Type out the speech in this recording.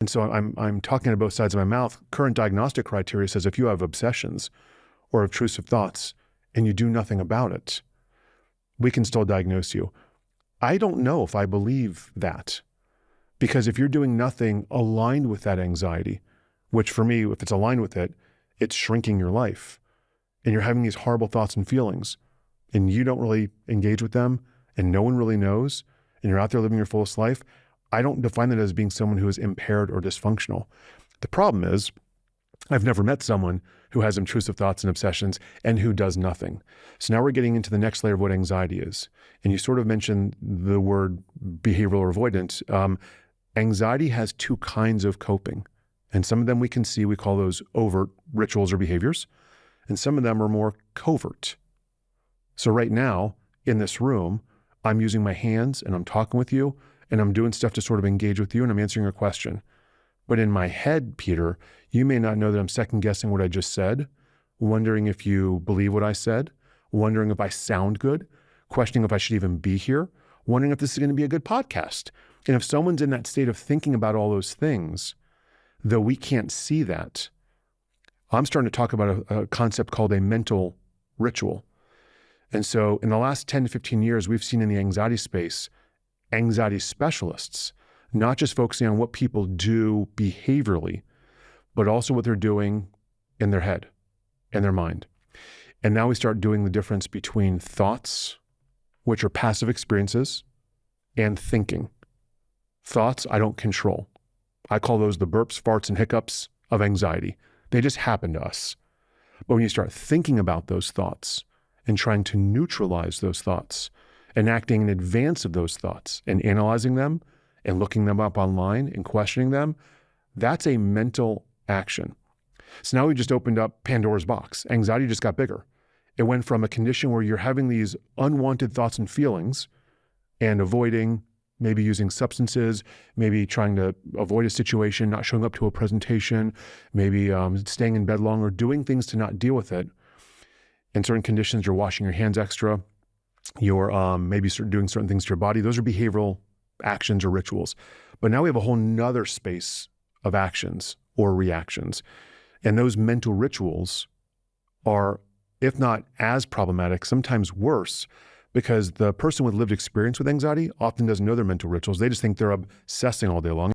And so I'm talking to both sides of my mouth. Current diagnostic criteria says if you have obsessions or obtrusive thoughts and you do nothing about it, we can still diagnose you. I don't know if I believe that, because if you're doing nothing aligned with that anxiety, which for me, if it's aligned with it, it's shrinking your life, and you're having these horrible thoughts and feelings, and you don't really engage with them, and no one really knows, and you're out there living your fullest life, I don't define that as being someone who is impaired or dysfunctional. The problem is, I've never met someone who has intrusive thoughts and obsessions and who does nothing. So now we're getting into the next layer of what anxiety is. And you sort of mentioned the word behavioral or avoidant. Anxiety has two kinds of coping. And some of them we can see, we call those overt rituals or behaviors. And some of them are more covert. So right now in this room, I'm using my hands and I'm talking with you and I'm doing stuff to sort of engage with you and I'm answering your question. But in my head, Peter, you may not know that I'm second guessing what I just said, wondering if you believe what I said, wondering if I sound good, questioning if I should even be here, wondering if this is going to be a good podcast. And if someone's in that state of thinking about all those things, though we can't see that, I'm starting to talk about a concept called a mental ritual. And so in the last 10 to 15 years, we've seen in the anxiety space, anxiety specialists, not just focusing on what people do behaviorally, but also what they're doing in their head and their mind. And now we start doing the difference between thoughts, which are passive experiences, and thinking. Thoughts I don't control. I call those the burps, farts, and hiccups of anxiety. They just happen to us. But when you start thinking about those thoughts and trying to neutralize those thoughts and acting in advance of those thoughts and analyzing them and looking them up online and questioning them, that's a mental action. So now we just opened up Pandora's box. Anxiety just got bigger. It went from a condition where you're having these unwanted thoughts and feelings and avoiding, maybe using substances, maybe trying to avoid a situation, not showing up to a presentation, maybe staying in bed longer, doing things to not deal with it. In certain conditions, you're washing your hands extra. You're maybe doing certain things to your body. Those are behavioral actions or rituals. But now we have a whole nother space of actions or reactions. And those mental rituals are, if not as problematic, sometimes worse, because the person with lived experience with anxiety often doesn't know their mental rituals. They just think they're obsessing all day long.